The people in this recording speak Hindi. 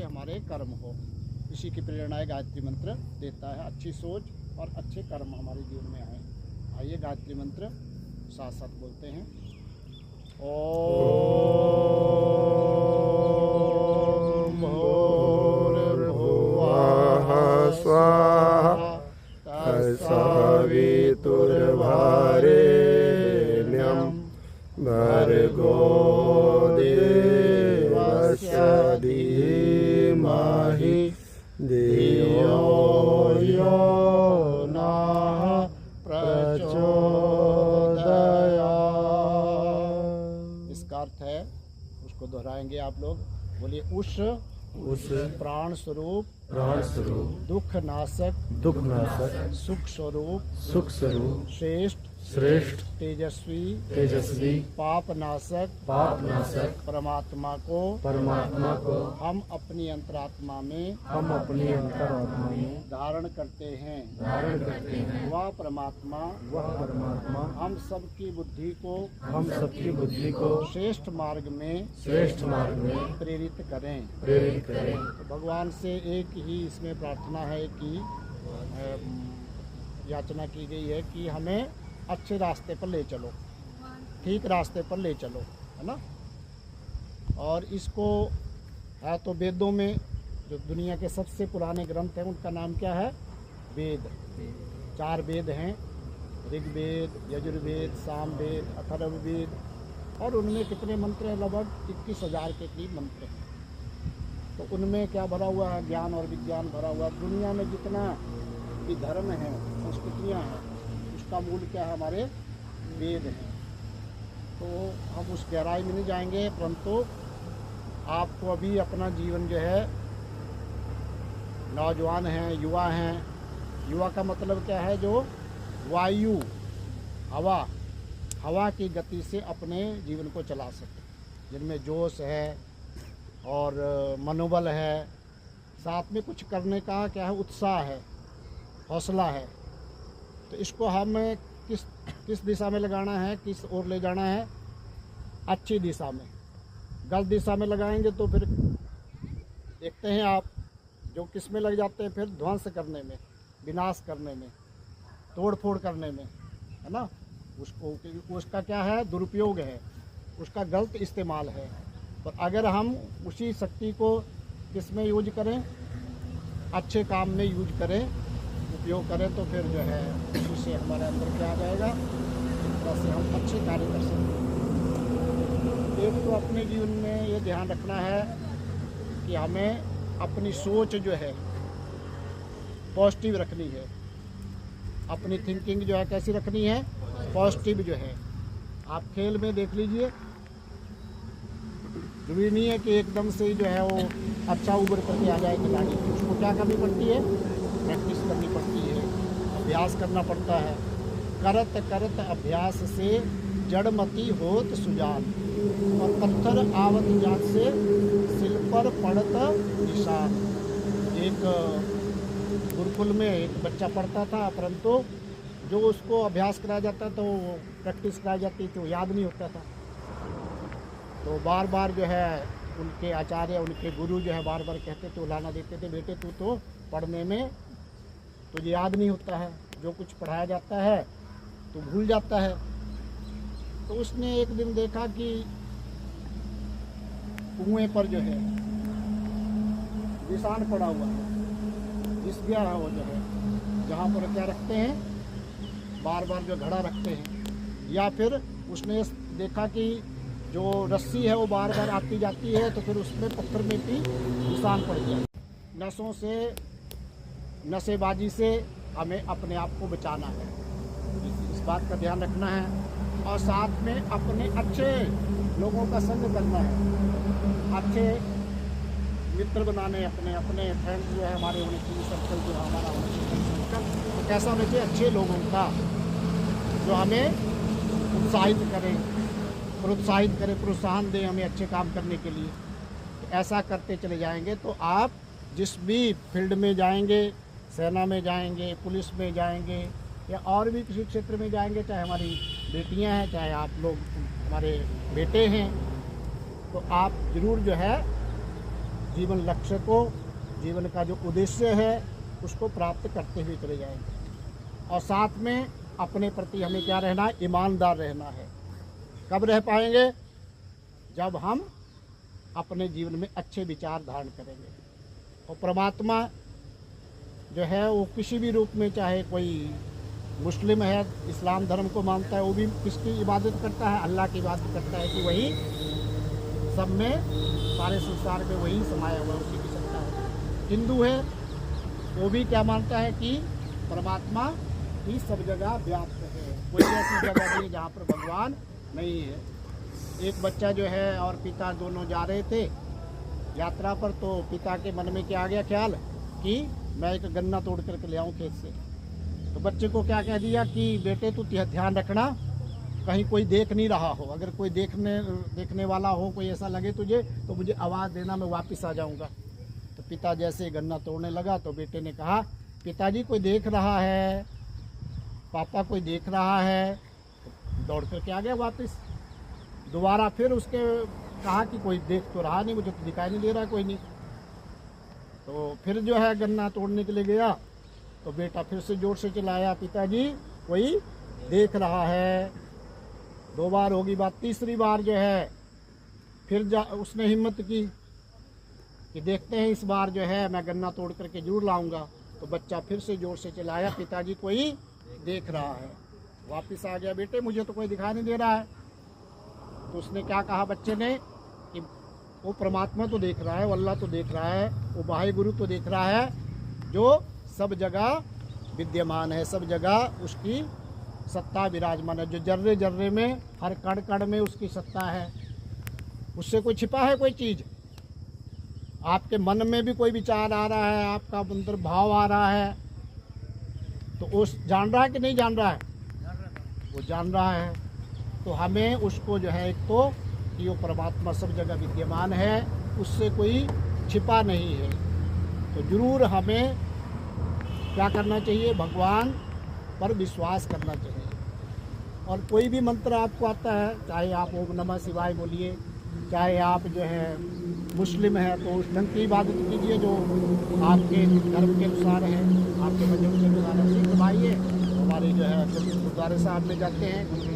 हमारे कर्म हो। इसी की प्रेरणा गायत्री मंत्र देता है, अच्छी सोच और अच्छे कर्म हमारे जीवन में आए। आइए गायत्री मंत्र साथ साथ बोलते हैं। ओम भूर्भुवः स्वाहा तत्सवितुर्वरेण्यं भर्गो देवस्य धीमहि धियो यो नः प्रचोदयात्। इसका अर्थ है, उसको दोहराएंगे आप लोग, बोलिए उस प्राण स्वरूप दुख नाशक सुख स्वरूप श्रेष्ठ तेजस्वी पाप नाशक परमात्मा को हम अपनी अंतरात्मा में धारण करते हैं। वह परमात्मा हम सबकी बुद्धि को श्रेष्ठ मार्ग में प्रेरित करें। तो भगवान से एक ही इसमें प्रार्थना है कि याचना की गई है कि हमें अच्छे रास्ते पर ले चलो, ठीक रास्ते पर ले चलो, है ना। और इसको है तो वेदों में, जो दुनिया के सबसे पुराने ग्रंथ हैं उनका नाम क्या है? वेद। 4 वेद हैं, ऋग्वेद, यजुर्वेद, सामवेद, अथर्ववेद। और उनमें कितने मंत्र हैं? लगभग 21,000 के करीब मंत्र हैं। तो उनमें क्या भरा हुआ है? ज्ञान और विज्ञान भरा हुआ। दुनिया में जितना भी धर्म है, संस्कृतियाँ हैं, उसका मूल क्या है? हमारे वेद हैं। तो हम उस गहराई में नहीं जाएंगे, परंतु आपको अभी अपना जीवन जो है, नौजवान हैं, युवा हैं। युवा का मतलब क्या है? जो वायु, हवा की गति से अपने जीवन को चला सके, जिनमें जोश है और मनोबल है, साथ में कुछ करने का क्या है? उत्साह है, हौसला है। तो इसको हमें किस दिशा में लगाना है, किस ओर ले जाना है? अच्छी दिशा में। गलत दिशा में लगाएंगे तो फिर देखते हैं आप, जो किस में लग जाते हैं फिर? ध्वंस करने में, विनाश करने में, तोड़ फोड़ करने में, है ना। उसका क्या है? दुरुपयोग है, उसका गलत इस्तेमाल है। और अगर हम उसी शक्ति को किस में यूज करें? अच्छे काम में यूज करें, उपयोग करें, तो फिर जो है उससे हमारे अंदर क्या आ जाएगा? इस तरह से हम अच्छे कार्य कर सकते हैं। एक तो अपने जीवन में ये ध्यान रखना है कि हमें अपनी सोच जो है पॉजिटिव रखनी है। अपनी थिंकिंग जो है कैसी रखनी है? पॉजिटिव जो है। आप खेल में देख लीजिए, जरूरी नहीं है कि एकदम से ही जो है वो अच्छा उभर करके आ जाए खिलाड़ी। उसको क्या करनी पड़ती है? प्रैक्टिस करनी पड़ती है, अभ्यास करना पड़ता है। करत करत अभ्यास से जड़मती होत सुजान, और पत्थर आवत जात से सिल पर पड़त निशान। एक गुरुकुल में एक बच्चा पढ़ता था, परंतु जो उसको अभ्यास कराया जाता तो प्रैक्टिस कराई जाती तो याद नहीं होता था। तो बार बार जो है उनके आचार्य, उनके गुरु जो है बार बार कहते थे, उलाना देते थे, बेटे तू तो पढ़ने में तुझे याद नहीं होता है, जो कुछ पढ़ाया जाता है तो भूल जाता है। तो उसने एक दिन देखा कि कुएं पर जो है निशान पड़ा हुआ है, जिस गया है वो जो है, जहाँ पर क्या रखते हैं? बार बार जो घड़ा रखते हैं। या फिर उसने देखा कि जो रस्सी है वो बार बार आती जाती है, तो फिर उसमें पत्थर में भी निशान पड़ गया। नशों से, नशेबाजी से हमें अपने आप को बचाना है, इस बात का ध्यान रखना है। और साथ में अपने अच्छे लोगों का संग करना है, अच्छे मित्र बनाने, अपने फ्रेंड जो है हमारे होने चाहिए, सर्कल जो है हमारा होना चाहिए। तो कैसा होना चाहिए? अच्छे लोगों का, जो हमें उत्साहित करें, प्रोत्साहन दें हमें अच्छे काम करने के लिए। तो ऐसा करते चले जाएंगे तो आप जिस भी फील्ड में जाएंगे, सेना में जाएंगे, पुलिस में जाएंगे, या और भी किसी क्षेत्र में जाएंगे, चाहे हमारी बेटियां हैं, चाहे आप लोग हमारे बेटे हैं, तो आप ज़रूर जो है जीवन लक्ष्य को, जीवन का जो उद्देश्य है उसको प्राप्त करते हुए चले जाएंगे। और साथ में अपने प्रति हमें क्या रहना है, ईमानदार रहना है। कब रह पाएंगे? जब हम अपने जीवन में अच्छे विचार धारण करेंगे। और परमात्मा जो है वो किसी भी रूप में, चाहे कोई मुस्लिम है, इस्लाम धर्म को मानता है, वो भी किसकी इबादत करता है? अल्लाह की इबादत करता है कि वही सब में, सारे संसार में वही समाया हुआ, उसी की सत्ता है। हिंदू है, वो भी क्या मानता है कि परमात्मा ही सब जगह व्याप्त है, कोई ऐसी जगह नहीं जहाँ पर भगवान नहीं है। एक बच्चा जो है और पिता दोनों जा रहे थे यात्रा पर, तो पिता के मन में क्या आ गया ख्याल कि मैं एक गन्ना तोड़ करके ले आऊँ खेत से। तो बच्चे को क्या कह दिया कि बेटे तू ध्यान रखना, कहीं कोई देख नहीं रहा हो, अगर कोई देखने वाला हो, कोई ऐसा लगे तुझे तो मुझे आवाज़ देना, मैं वापस आ जाऊँगा। तो पिता जैसे गन्ना तोड़ने लगा तो बेटे ने कहा, पिताजी कोई देख रहा है, पापा कोई देख रहा है। तो दौड़ करके आ गया वापस। दोबारा फिर उसके कहा कि कोई देख तो रहा नहीं, मुझे तो दिखाई नहीं दे रहा कोई नहीं। तो फिर जो है गन्ना तोड़ने के लिए गया तो बेटा फिर से जोर से चिल्लाया, पिताजी कोई देख रहा है। 2 बार होगी बात, तीसरी बार जो है फिर उसने हिम्मत की कि देखते हैं इस बार जो है मैं गन्ना तोड़ करके जरूर लाऊंगा। तो बच्चा फिर से जोर से चिल्लाया, पिताजी कोई देख रहा है। वापस आ गया, बेटे मुझे तो कोई दिखाई नहीं दे रहा है। तो उसने क्या कहा बच्चे ने कि वो परमात्मा तो देख रहा है, वो अल्लाह तो देख रहा है, वो वाहे गुरु तो देख रहा है, जो सब जगह विद्यमान है, सब जगह उसकी सत्ता विराजमान है, जो जर्रे जर्रे में, हर कण कण में उसकी सत्ता है। उससे कोई छिपा है कोई चीज़? आपके मन में भी कोई विचार आ रहा है, आपका अंदर भाव आ रहा है, तो उस जान रहा है कि नहीं जान रहा है? वो जान रहा है। तो हमें उसको जो है, एक तो कि वो परमात्मा सब जगह विद्यमान है, उससे कोई छिपा नहीं है। तो जरूर हमें क्या करना चाहिए? भगवान पर विश्वास करना चाहिए। और कोई भी मंत्र आपको आता है, चाहे आप ओम नमः शिवाय बोलिए, चाहे आप जो है मुस्लिम है तो उस ढंग की इबादत कीजिए जो आपके धर्म के अनुसार है, आपके मजहब के अनुसार है। सिख भाई है हमारे जो है गुरुद्वारे साहब में जाते हैं,